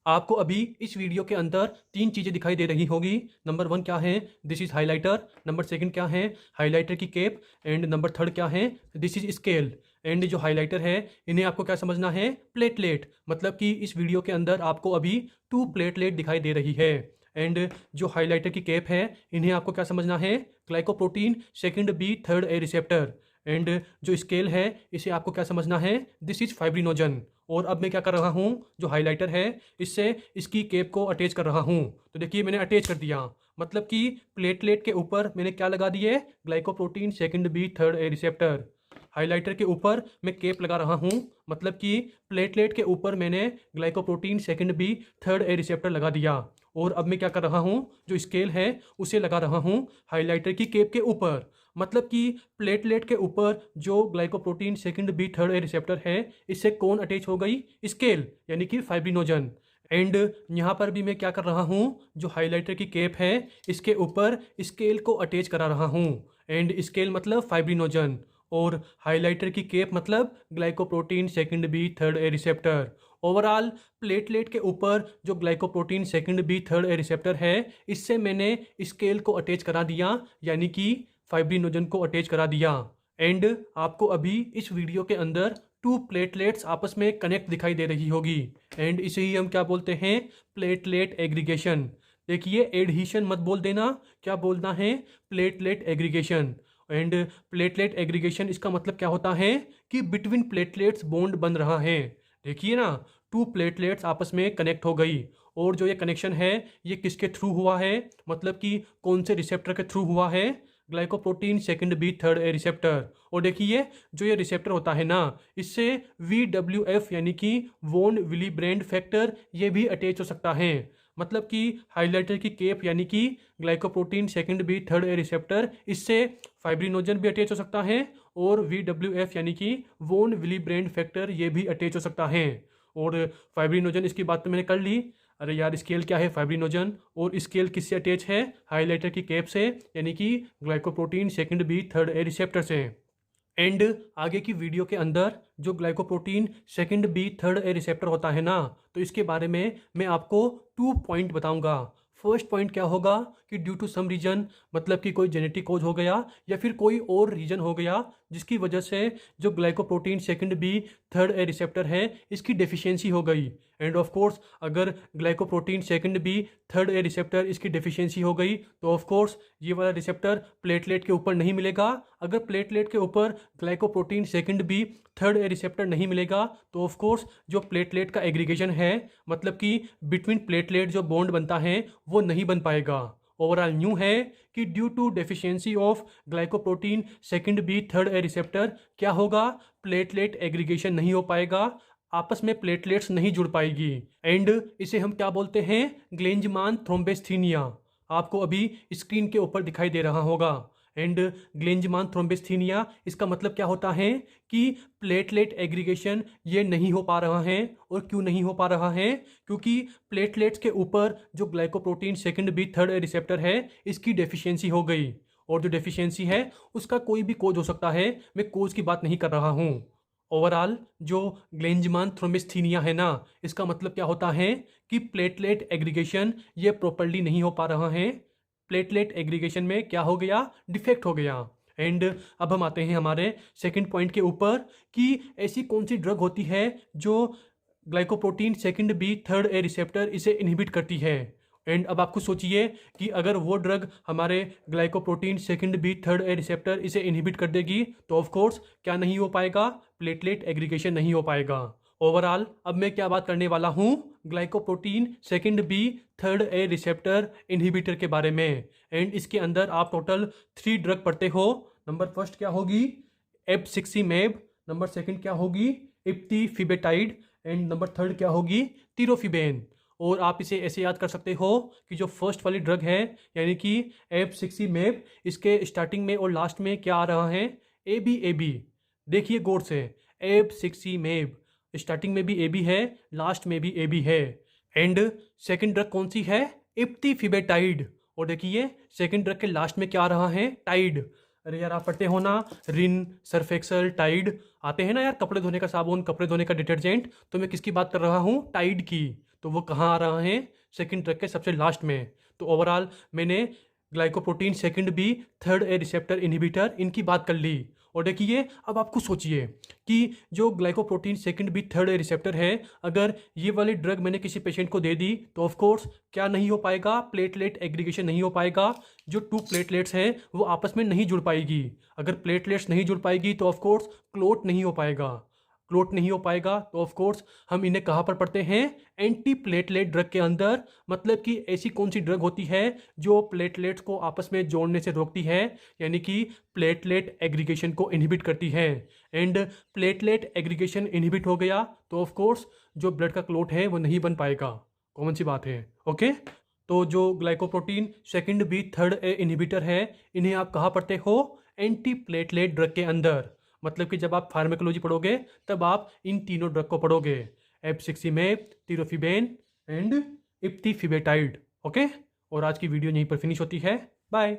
आपको अभी इस वीडियो के अंदर तीन चीज़ें दिखाई दे रही होगी। नंबर वन क्या है, this is highlighter. Number second क्या है, हाइलाइटर की केप। एंड नंबर थर्ड क्या है, दिस इज़ स्केल। एंड जो हाइलाइटर है इन्हें आपको क्या समझना है, प्लेटलेट। मतलब कि इस वीडियो के अंदर आपको अभी टू प्लेटलेट दिखाई दे रही है। एंड जो हाइलाइटर की केप है इन्हें आपको क्या समझना है, glycoprotein second B third A receptor. And जो स्केल है इसे आपको क्या समझना है, दिस इज फाइब्रिनोजन। और अब मैं क्या कर रहा हूँ, जो हाइलाइटर है इससे इसकी केप को अटैच कर रहा हूँ। तो देखिए मैंने अटैच कर दिया। मतलब कि प्लेटलेट के ऊपर मैंने क्या लगा दिए, glycoprotein second B third A receptor. Highlighter के ऊपर मैं केप लगा रहा हूँ। मतलब कि प्लेटलेट के ऊपर मैंने glycoprotein second B third A receptor लगा दिया। और अब मैं क्या कर रहा हूँ, जो स्केल है उसे लगा रहा हूँ हाइलाइटर की केप के ऊपर। मतलब कि प्लेटलेट के ऊपर जो glycoprotein second B third A receptor है इससे कौन अटैच हो गई, स्केल, यानी कि फाइब्रिनोजन। एंड यहाँ पर भी मैं क्या कर रहा हूँ, जो हाइलाइटर की केप है इसके ऊपर स्केल को अटैच करा रहा हूँ। एंड स्केल मतलब फाइब्रिनोजन और हाइलाइटर की केप मतलब glycoprotein second B third A receptor. Overall platelet के ऊपर जो glycoprotein second B third A receptor है इससे मैंने स्केल को अटैच करा दिया, यानी कि फाइब्रिनोजन को अटैच करा दिया। एंड आपको अभी इस वीडियो के अंदर टू प्लेटलेट्स आपस में कनेक्ट दिखाई दे रही होगी। एंड इसे ही हम क्या बोलते हैं, प्लेटलेट एग्रीगेशन। देखिए एडहीशन मत बोल देना, क्या बोलना है, platelet aggregation. And platelet aggregation इसका मतलब क्या होता है कि बिटवीन प्लेटलेट्स बॉन्ड बन रहा है। देखिए ना, टू प्लेटलेट्स आपस में कनेक्ट हो गई। और जो ये कनेक्शन है ये किसके थ्रू हुआ है, मतलब कि कौन से रिसेप्टर के थ्रू हुआ है, glycoprotein second B third A receptor. और देखिए जो ये रिसेप्टर होता है ना, इससे VWF यानी कि वोन विली ब्रेंड फैक्टर ये भी अटैच हो सकता है। मतलब कि हाइलाइटर की केप यानी कि glycoprotein second B third A receptor, इससे फाइब्रिनोजन भी अटैच हो सकता है। और VWF यानी कि वोन विली ब्रेंड फैक्टर ये भी अटैच हो सकता है। और फाइब्रिनोजन इसकी बात तो मैंने कर ली। अरे यार, स्केल क्या है, फाइब्रिनोजन। और स्केल किससे अटैच है, हाइलाइटर की कैप से, यानी कि glycoprotein second B third A receptor से। एंड आगे की वीडियो के अंदर जो glycoprotein second B third A receptor होता है ना, तो इसके बारे में मैं आपको टू पॉइंट बताऊंगा। फर्स्ट पॉइंट क्या होगा कि ड्यू टू सम रीजन, मतलब कि कोई जेनेटिक कोज हो गया या फिर कोई और रीजन हो गया जिसकी वजह से जो glycoprotein second B third A receptor है इसकी डेफिशिएंसी हो गई। एंड ऑफ कोर्स अगर glycoprotein second B third A receptor इसकी डेफिशिएंसी हो गई तो ऑफ कोर्स ये वाला रिसेप्टर प्लेटलेट के ऊपर नहीं मिलेगा। अगर प्लेटलेट के ऊपर glycoprotein second B third A receptor नहीं मिलेगा तो ऑफ कोर्स जो प्लेटलेट का एग्रीगेशन है, मतलब कि बिटवीन प्लेटलेट जो बॉन्ड बनता है वो नहीं बन पाएगा। ओवरऑल न्यू है कि due to deficiency of glycoprotein second B third A receptor क्या होगा, प्लेटलेट एग्रीगेशन नहीं हो पाएगा, आपस में प्लेटलेट्स नहीं जुड़ पाएगी। एंड इसे हम क्या बोलते हैं, ग्लेंजमान थ्रोम्बोस्थीनिया। आपको अभी स्क्रीन के ऊपर दिखाई दे रहा होगा। एंड ग्लेंजमान थ्रोम्बोस्थीनिया इसका मतलब क्या होता है कि प्लेटलेट एग्रीगेशन ये नहीं हो पा रहा है। और क्यों नहीं हो पा रहा है, क्योंकि प्लेटलेट्स के ऊपर जो glycoprotein second B third receptor है इसकी डेफिशिएंसी हो गई। और जो डेफिशिएंसी है उसका कोई भी कोज हो सकता है, मैं कोज की बात नहीं कर रहा हूँ। ओवरऑल जो ग्लेंजमान थ्रोम्बोस्थीनिया है ना, इसका मतलब क्या होता है कि प्लेटलेट एग्रीगेशन ये प्रॉपरली नहीं हो पा रहा है। प्लेटलेट एग्रीगेशन में क्या हो गया, डिफेक्ट हो गया। एंड अब हम आते हैं हमारे सेकंड पॉइंट के ऊपर कि ऐसी कौन सी ड्रग होती है जो glycoprotein second B third A receptor इसे इनहिबिट करती है। एंड अब आपको सोचिए कि अगर वो ड्रग हमारे glycoprotein second B third A receptor इसे इनहिबिट कर देगी तो ऑफ कोर्स क्या नहीं हो पाएगा, प्लेटलेट एग्रीगेशन नहीं हो पाएगा। ओवरऑल अब मैं क्या बात करने वाला हूँ, glycoprotein second B third A receptor inhibitor के बारे में। एंड इसके अंदर आप टोटल 3 ड्रग पढ़ते हो। नंबर फर्स्ट क्या होगी, एबसिक्सिमेब। नंबर सेकंड क्या होगी, इप्तीफिबेटाइड। एंड नंबर थर्ड क्या होगी, तिरोफिबेन। और आप इसे ऐसे याद कर सकते हो कि जो फर्स्ट वाली ड्रग है यानी कि एबसिक्सिमेब, इसके स्टार्टिंग में और लास्ट में क्या आ रहा है, ए बी। देखिए गौर से, एबसिक्सिमेब स्टार्टिंग में भी ए बी है, लास्ट में भी ए बी है। एंड सेकंड ड्रग कौन सी है, इप्तीफिबेटाइड। और देखिए सेकंड ड्रग के लास्ट में क्या आ रहा है, टाइड। अरे यार आप पढ़ते हो ना, रिन, सर्फेक्सल, टाइड आते हैं ना यार, कपड़े धोने का साबुन, कपड़े धोने का डिटर्जेंट। तो मैं किसकी बात कर रहा हूँ, टाइड की। तो वो कहाँ आ रहा है, सेकंड ड्रग के सबसे लास्ट में। तो ओवरऑल मैंने glycoprotein second B, third A receptor inhibitor, इनकी बात कर ली। और देखिए अब आपको सोचिए कि जो glycoprotein second B third A receptor है, अगर ये वाली ड्रग मैंने किसी पेशेंट को दे दी तो ऑफ कोर्स क्या नहीं हो पाएगा, प्लेटलेट एग्रीगेशन नहीं हो पाएगा। जो टू प्लेटलेट्स हैं वो आपस में नहीं जुड़ पाएगी। अगर प्लेटलेट्स नहीं जुड़ पाएगी तो ऑफ कोर्स क्लोट नहीं हो पाएगा। क्लोट नहीं हो पाएगा तो ऑफ कोर्स हम इन्हें कहाँ पर पढ़ते हैं, एंटी प्लेटलेट ड्रग के अंदर। मतलब कि ऐसी कौन सी ड्रग होती है जो प्लेटलेट्स को आपस में जोड़ने से रोकती है, यानी कि प्लेटलेट एग्रीगेशन को इनहिबिट करती है। एंड प्लेटलेट एग्रीगेशन इनहिबिट हो गया तो ऑफ कोर्स जो ब्लड का क्लोट है वो नहीं बन पाएगा। कॉमन सी बात है। ओके, तो जो glycoprotein second B third A inhibitor है, इन्हें आप कहाँ पढ़ते हो, एंटी प्लेटलेट ड्रग के अंदर। मतलब कि जब आप फार्मेकोलॉजी पढ़ोगे तब आप इन तीनों ड्रग को पढ़ोगे, एब्सिक्सिमेब, तिरोफिबेन एंड इप्तिफिबेटाइड। ओके, और आज की वीडियो यहीं पर फिनिश होती है। बाय।